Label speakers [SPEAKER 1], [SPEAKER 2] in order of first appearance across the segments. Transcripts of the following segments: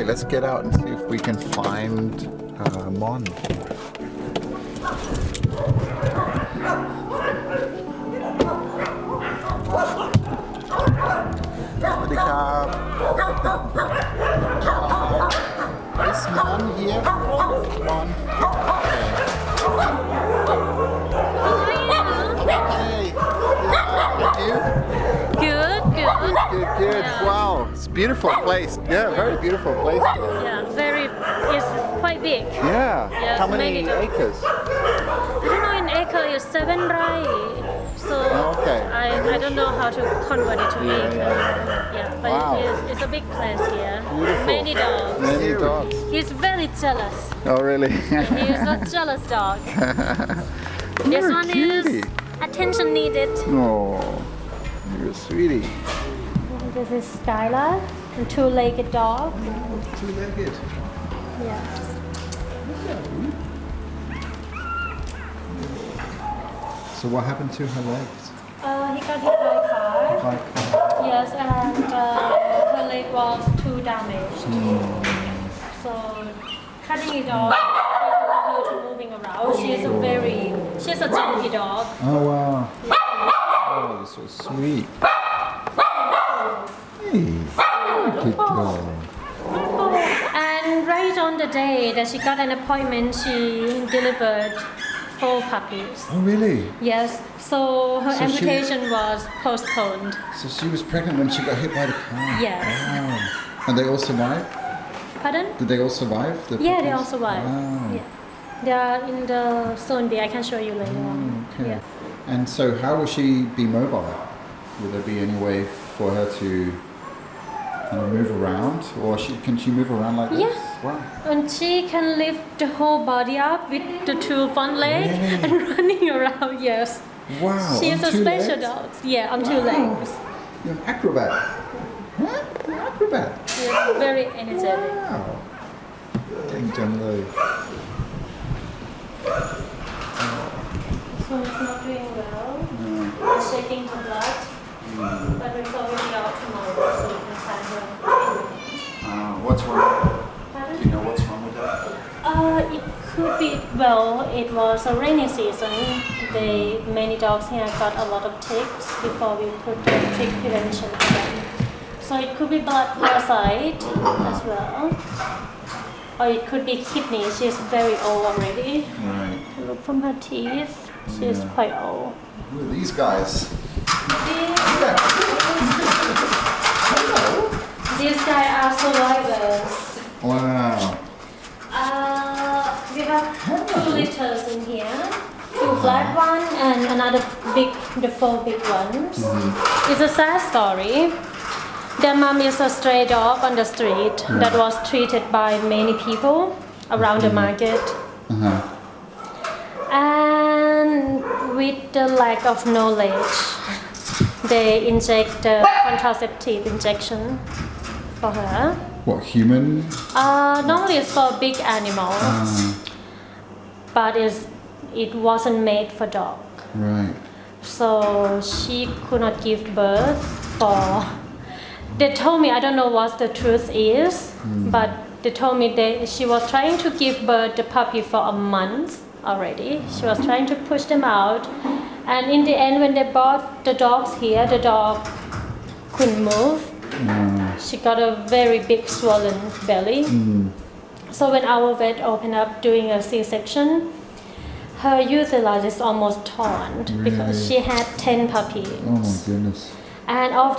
[SPEAKER 1] let's get out and see if we can find Mon. Sawasdee krab. Is Mon here? Mon. Hey. Yeah, you?
[SPEAKER 2] Good.
[SPEAKER 1] Good.
[SPEAKER 2] Yeah.
[SPEAKER 1] Wow, it's a beautiful place. Yeah, very beautiful place.
[SPEAKER 2] Yeah, it's quite big.
[SPEAKER 1] Yeah.
[SPEAKER 2] Yes,
[SPEAKER 1] How many
[SPEAKER 2] many
[SPEAKER 1] acres?
[SPEAKER 2] I don't know, in acre is 7 rai. So
[SPEAKER 1] Okay.
[SPEAKER 2] I don't know how to convert it to acre. Yeah, but
[SPEAKER 1] Wow.
[SPEAKER 2] it's a big place here.
[SPEAKER 1] Beautiful.
[SPEAKER 2] Many dogs.
[SPEAKER 1] Many dogs.
[SPEAKER 2] He's very jealous.
[SPEAKER 1] Oh, really?
[SPEAKER 2] He's a jealous dog. This
[SPEAKER 1] You're a
[SPEAKER 2] one
[SPEAKER 1] cutie.
[SPEAKER 2] is attention needed.
[SPEAKER 1] Oh, you're a sweetie.
[SPEAKER 2] This is Skylar, a two-legged dog.
[SPEAKER 1] Two-legged.
[SPEAKER 2] Yes.
[SPEAKER 1] So what happened to her legs?
[SPEAKER 2] He got hit by a car. Yes, and her leg was too damaged. So cutting it off, her to moving around. She's a jumpy dog.
[SPEAKER 1] Oh, wow. Oh, you're so sweet. Hey, good girl.
[SPEAKER 2] And right on the day that she got an appointment, she delivered 4 puppies.
[SPEAKER 1] Oh, really?
[SPEAKER 2] Yes, so her
[SPEAKER 1] So she-
[SPEAKER 2] amputation was postponed.
[SPEAKER 1] So she was pregnant when she got hit by the car?
[SPEAKER 2] Yes.
[SPEAKER 1] Wow. And they all survived?
[SPEAKER 2] Pardon?
[SPEAKER 1] Did they all survive? The
[SPEAKER 2] Yeah, they
[SPEAKER 1] puppies?
[SPEAKER 2] all survived.
[SPEAKER 1] Wow.
[SPEAKER 2] Yeah. They are in the zone B. I can show you later on.
[SPEAKER 1] Okay.
[SPEAKER 2] Yeah.
[SPEAKER 1] And so how will she be mobile? Will there be any way for her to kind of move around? Or can she move around like this?
[SPEAKER 2] Yeah.
[SPEAKER 1] Wow.
[SPEAKER 2] And she can lift the whole body up with the 2 front legs
[SPEAKER 1] Really?
[SPEAKER 2] and running around, yes.
[SPEAKER 1] Wow.
[SPEAKER 2] She
[SPEAKER 1] on
[SPEAKER 2] is a
[SPEAKER 1] 2
[SPEAKER 2] special
[SPEAKER 1] legs?
[SPEAKER 2] dog. Yeah, on 2
[SPEAKER 1] Wow.
[SPEAKER 2] legs.
[SPEAKER 1] You're an acrobat. Huh? You're an acrobat.
[SPEAKER 2] She's very energetic.
[SPEAKER 1] Wow. Dang Jumlo.
[SPEAKER 2] So it's not doing well. It's shaking the blood. But we're going to out tomorrow so we can find her.
[SPEAKER 1] What's wrong?
[SPEAKER 2] Pardon?
[SPEAKER 1] Do you know what's wrong with that?
[SPEAKER 2] It could be, well, it was a rainy season. Many dogs here got a lot of ticks before we put the tick prevention for them. So it could be blood parasite as well. Or it could be kidney. She's very old already.
[SPEAKER 1] Right.
[SPEAKER 2] Look from her teeth. She's
[SPEAKER 1] Yeah.
[SPEAKER 2] quite old.
[SPEAKER 1] Who are these guys?
[SPEAKER 2] These guys are survivors.
[SPEAKER 1] Wow.
[SPEAKER 2] We have 2 litters in here. 2 black one and another the 4 big ones. It's a sad story. Their mom is a stray dog on the street that was treated by many people around the market.
[SPEAKER 1] Uh-huh.
[SPEAKER 2] And with the lack of knowledge, they inject the contraceptive injection for her.
[SPEAKER 1] What, human?
[SPEAKER 2] Normally it's for big animals, but it wasn't made for dog.
[SPEAKER 1] Right.
[SPEAKER 2] So she could not give birth for. They told me, I don't know what the truth is, but they told me that she was trying to give birth the puppy for a month already. She was trying to push them out, and in the end, when they brought the dogs here, the dog couldn't move. She got a very big swollen belly. So when our vet opened up doing a C-section, her uterus is almost torn because she had 10 puppies.
[SPEAKER 1] Oh my goodness.
[SPEAKER 2] And all of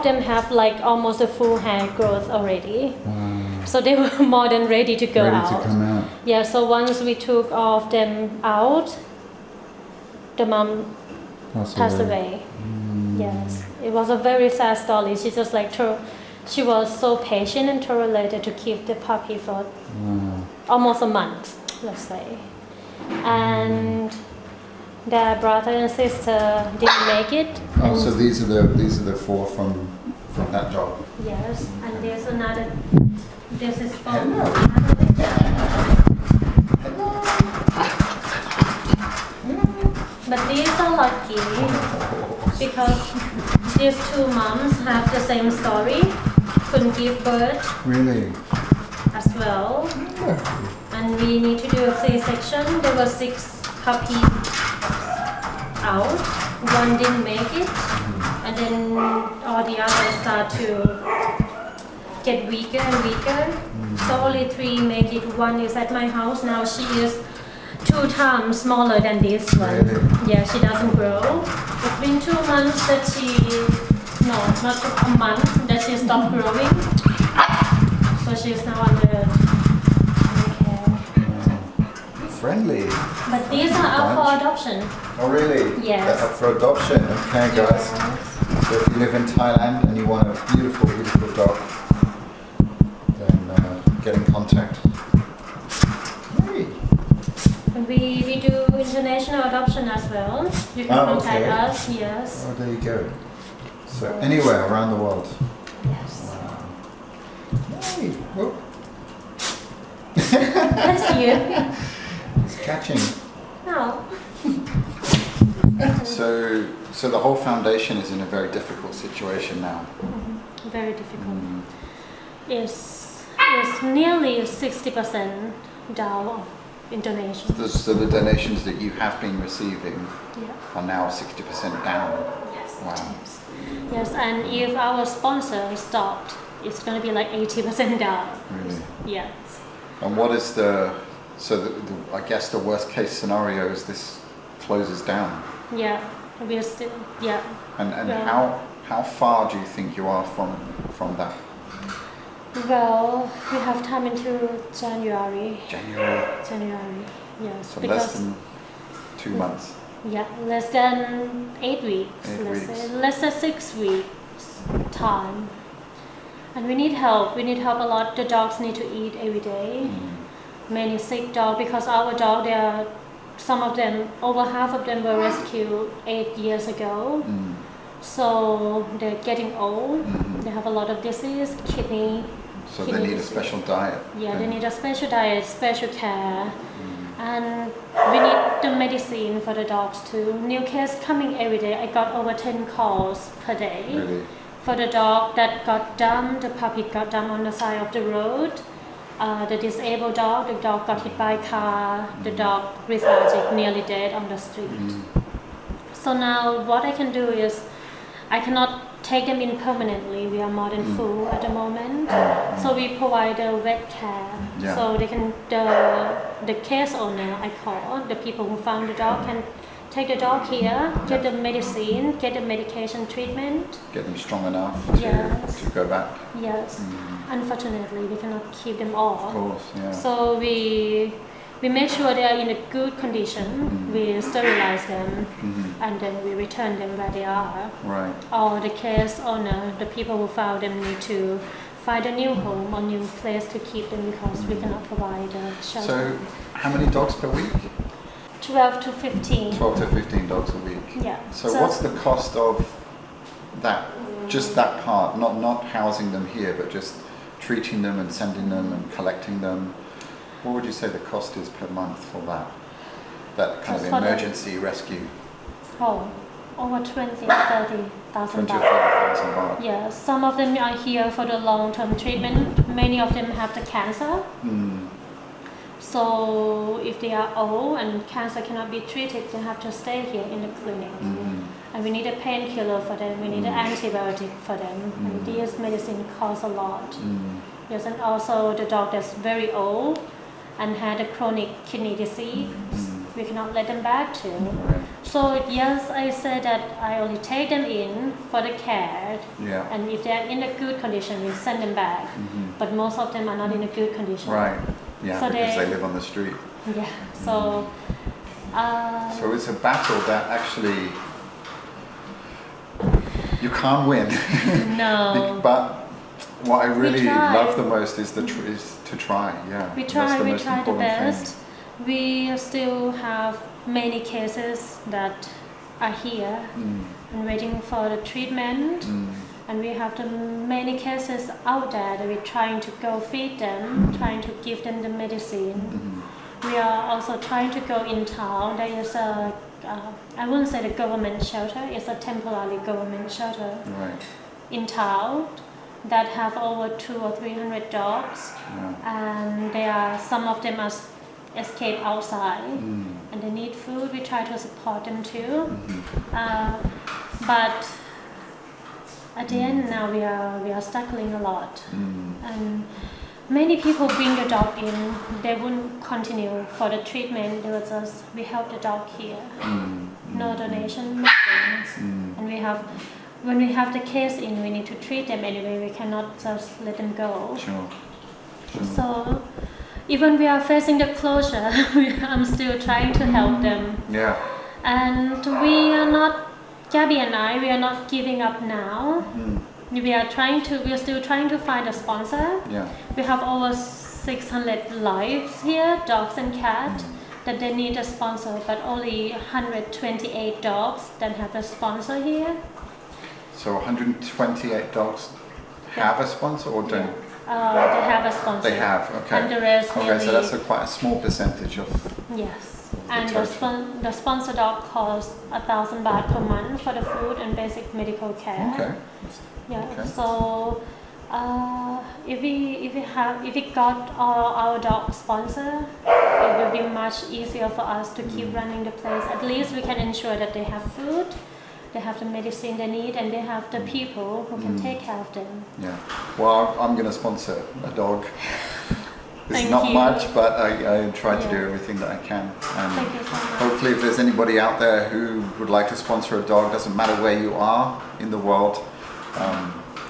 [SPEAKER 2] them have like almost a full hair growth already.
[SPEAKER 1] Wow.
[SPEAKER 2] So they were more than ready to go
[SPEAKER 1] Ready
[SPEAKER 2] out.
[SPEAKER 1] to come out.
[SPEAKER 2] Yeah, so once we took all of them out, the mom passed away. Yes, it was a very sad story. She just she was so patient and tolerated to keep the puppy for almost a month, let's say. And their brother and sister didn't make it.
[SPEAKER 1] Oh, so these are the 4 from that job.
[SPEAKER 2] Yes, and there's another. This is from
[SPEAKER 1] Hello.
[SPEAKER 2] But these are lucky because these 2 moms have the same story. couldn't give birth
[SPEAKER 1] Really?
[SPEAKER 2] as well. And we need to do a C-section. There were 6 puppies out. One didn't make it. And then all the others start to get weaker and weaker. So only 3 made it. One is at my house now. She is 2 times smaller than this one.
[SPEAKER 1] Really?
[SPEAKER 2] Yeah, she doesn't grow. It's been 2 months that not a month that she stopped growing. So she's now under care.
[SPEAKER 1] Friendly.
[SPEAKER 2] But these are up for adoption.
[SPEAKER 1] Oh really?
[SPEAKER 2] Yes.
[SPEAKER 1] They're up for adoption. Okay guys. So if you live in Thailand and you want a beautiful, beautiful dog, then get in contact. Hey.
[SPEAKER 2] And we do international adoption as well. You can contact
[SPEAKER 1] okay.
[SPEAKER 2] us, yes.
[SPEAKER 1] Oh, there you go. So anywhere around the world.
[SPEAKER 2] Yes.
[SPEAKER 1] Wow. Hey. Whoop.
[SPEAKER 2] Bless you.
[SPEAKER 1] It's catching.
[SPEAKER 2] No.
[SPEAKER 1] So the whole foundation is in a very difficult situation now.
[SPEAKER 2] Very difficult. It's nearly 60% down of donations.
[SPEAKER 1] So the donations that you have been receiving
[SPEAKER 2] Yeah.
[SPEAKER 1] are now 60% down.
[SPEAKER 2] Yes.
[SPEAKER 1] Wow.
[SPEAKER 2] Yes, and if our sponsor stopped, it's going to be like 80% down.
[SPEAKER 1] Really?
[SPEAKER 2] Yes.
[SPEAKER 1] And what is I guess the worst case scenario is this closes down.
[SPEAKER 2] Yeah. We're still, yeah.
[SPEAKER 1] And
[SPEAKER 2] Well-
[SPEAKER 1] how far do you think you are from that?
[SPEAKER 2] Well, we have time until January.
[SPEAKER 1] January.
[SPEAKER 2] Yes.
[SPEAKER 1] So
[SPEAKER 2] because
[SPEAKER 1] less than 2 months.
[SPEAKER 2] yeah, less than 8 weeks.
[SPEAKER 1] 8
[SPEAKER 2] let's
[SPEAKER 1] weeks.
[SPEAKER 2] say less than 6 weeks time. And we need help. We need help a lot. The dogs need to eat every day. Many sick dogs because our dog, some of them, over half of them were rescued 8 years ago. So they're getting old. They have a lot of disease, kidney.
[SPEAKER 1] So they need a
[SPEAKER 2] disease.
[SPEAKER 1] special diet.
[SPEAKER 2] Yeah, they need a special diet, special care. And we need the medicine for the dogs too. New case coming every day. I got over 10 calls per day.
[SPEAKER 1] Really?
[SPEAKER 2] For the dog that got dumped, the puppy got dumped on the side of the road. The disabled dog, the dog got hit by a car. The dog lethargic, nearly dead on the street. So now what I can do is, I cannot take them in permanently. We are more than full at the moment. So we provide a vet care.
[SPEAKER 1] Yeah.
[SPEAKER 2] So they can, the case owner, I call, the people who found the dog can take the dog here, get the medicine, get the medication treatment.
[SPEAKER 1] Get them strong enough
[SPEAKER 2] Yes.
[SPEAKER 1] to go back.
[SPEAKER 2] Yes. Unfortunately, we cannot keep them all.
[SPEAKER 1] Of course, yeah.
[SPEAKER 2] So we make sure they are in a good condition. We sterilize them and then we return them where they are.
[SPEAKER 1] Right.
[SPEAKER 2] Or the case owner, the people who found them need to find a new home or new place to keep them because we cannot provide a shelter.
[SPEAKER 1] So how many dogs per week?
[SPEAKER 2] 12 to 15.
[SPEAKER 1] 12 to 15 dogs a week.
[SPEAKER 2] Yeah.
[SPEAKER 1] So what's the cost of that? Just that part, not housing them here, but just treating them and sending them and collecting them. What would you say the cost is per month for that? That kind
[SPEAKER 2] Just
[SPEAKER 1] of
[SPEAKER 2] for the-
[SPEAKER 1] emergency rescue?
[SPEAKER 2] Oh, over 20 or 30,000
[SPEAKER 1] 20 or
[SPEAKER 2] baht.
[SPEAKER 1] 30,000 baht.
[SPEAKER 2] Yeah, some of them are here for the long-term treatment. Many of them have the cancer. So if they are old and cancer cannot be treated, they have to stay here in the clinic. And we need a painkiller for them, we need an antibiotic for them. And this medicine costs a lot. Yes, and also the dog that's very old and had a chronic kidney disease, we cannot let them back to.
[SPEAKER 1] Right.
[SPEAKER 2] So yes, I said that I only take them in for the care,
[SPEAKER 1] Yeah.
[SPEAKER 2] and if they are in a good condition, we send them back. But most of them are not in a good condition.
[SPEAKER 1] Right. Yeah,
[SPEAKER 2] So
[SPEAKER 1] because
[SPEAKER 2] they-
[SPEAKER 1] they live on the street.
[SPEAKER 2] Yeah. So.
[SPEAKER 1] So it's a battle that actually you can't win.
[SPEAKER 2] No.
[SPEAKER 1] But what I really
[SPEAKER 2] try.
[SPEAKER 1] love the most is is to try. Yeah.
[SPEAKER 2] We
[SPEAKER 1] That's
[SPEAKER 2] try.
[SPEAKER 1] the
[SPEAKER 2] We
[SPEAKER 1] most
[SPEAKER 2] try the
[SPEAKER 1] important thing.
[SPEAKER 2] best. We still have many cases that are here and waiting for the treatment. And we have the many cases out there that we're trying to go feed them, trying to give them the medicine. We are also trying to go in town. There is a, I wouldn't say the government shelter, it's a temporary government shelter
[SPEAKER 1] Right.
[SPEAKER 2] in town that have over 200 or 300 dogs, and some of them are escape outside, and they need food. We try to support them too, but at the end now we are struggling a lot, and many people bring the dog in. They wouldn't continue for the treatment. They will just we help the dog here, no donation, nothing, and when we have the case in, we need to treat them anyway. We cannot just let them go.
[SPEAKER 1] Sure.
[SPEAKER 2] So even we are facing the closure, I'm still trying to help them.
[SPEAKER 1] Yeah.
[SPEAKER 2] And we are not, Gabby and I, we are not giving up now. We are still trying to find a sponsor.
[SPEAKER 1] Yeah.
[SPEAKER 2] We have over 600 lives here, dogs and cats, that they need a sponsor, but only 128 dogs that have a sponsor here.
[SPEAKER 1] So 128 dogs have a sponsor or don't?
[SPEAKER 2] They have a sponsor.
[SPEAKER 1] They have, okay.
[SPEAKER 2] And the rest
[SPEAKER 1] Okay, so that's quite a small percentage of.
[SPEAKER 2] Yes.
[SPEAKER 1] the
[SPEAKER 2] And
[SPEAKER 1] total.
[SPEAKER 2] the sponsor dog costs 1,000 baht per month for the food and basic medical care.
[SPEAKER 1] Okay.
[SPEAKER 2] Yeah.
[SPEAKER 1] Okay.
[SPEAKER 2] So if we got our dog sponsor, it will be much easier for us to keep running the place. At least we can ensure that they have food, they have the medicine they need, and they have the people who can take care of them.
[SPEAKER 1] Yeah. Well, I'm going to sponsor a dog. It's
[SPEAKER 2] Thank
[SPEAKER 1] not
[SPEAKER 2] you.
[SPEAKER 1] much, but I try to do
[SPEAKER 2] Yeah.
[SPEAKER 1] everything that I can. And
[SPEAKER 2] Thank you so much.
[SPEAKER 1] hopefully, if there's anybody out there who would like to sponsor a dog, doesn't matter where you are in the world,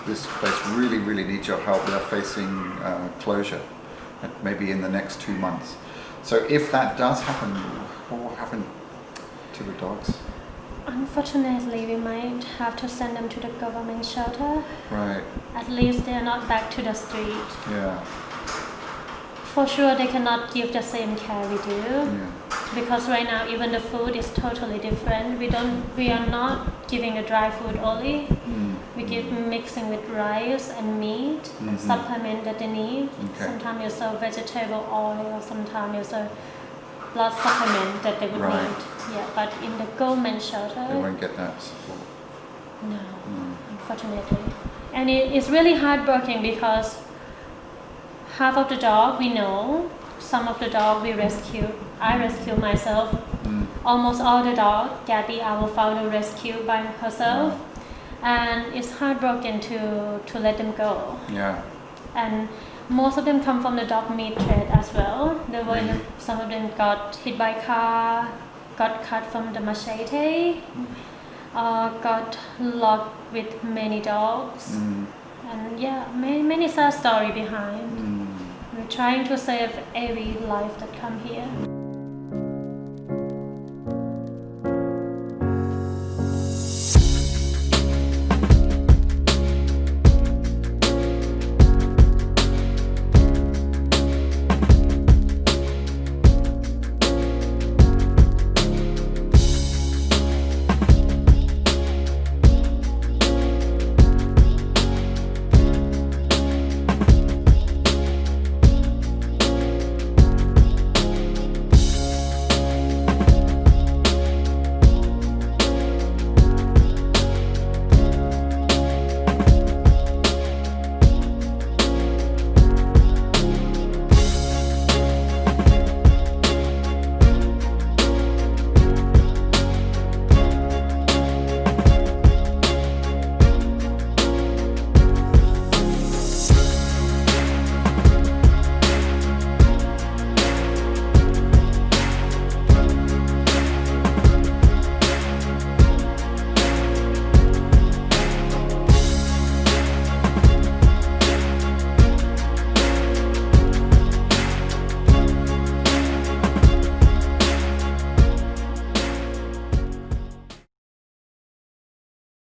[SPEAKER 1] this place really, really needs your help. They're facing closure, maybe in the next 2 months. So if that does happen, what will happen to the dogs?
[SPEAKER 2] Unfortunately, we might have to send them to the government shelter.
[SPEAKER 1] Right.
[SPEAKER 2] At least they are not back to the street.
[SPEAKER 1] Yeah.
[SPEAKER 2] For sure, they cannot give the same care we do.
[SPEAKER 1] Yeah.
[SPEAKER 2] Because right now, even the food is totally different. We are not giving a dry food only. We give mixing with rice and meat, and supplement that they need.
[SPEAKER 1] Okay.
[SPEAKER 2] Sometimes you serve vegetable oil, or sometimes you serve blood supplement that they would
[SPEAKER 1] Right.
[SPEAKER 2] need. Yeah, but in the government shelter,
[SPEAKER 1] They won't get that support.
[SPEAKER 2] no, unfortunately. And it's really heartbreaking because half of the dog we know, some of the dog we rescue. I rescue myself. Almost all the dog, Gabby, our founder, rescued by herself. And it's heartbroken to let them go.
[SPEAKER 1] Yeah.
[SPEAKER 2] And most of them come from the dog meat trade as well. Some of them got hit by car, got cut from the machete, got locked with many dogs. And yeah, many sad story behind. We're trying to save every life that come here.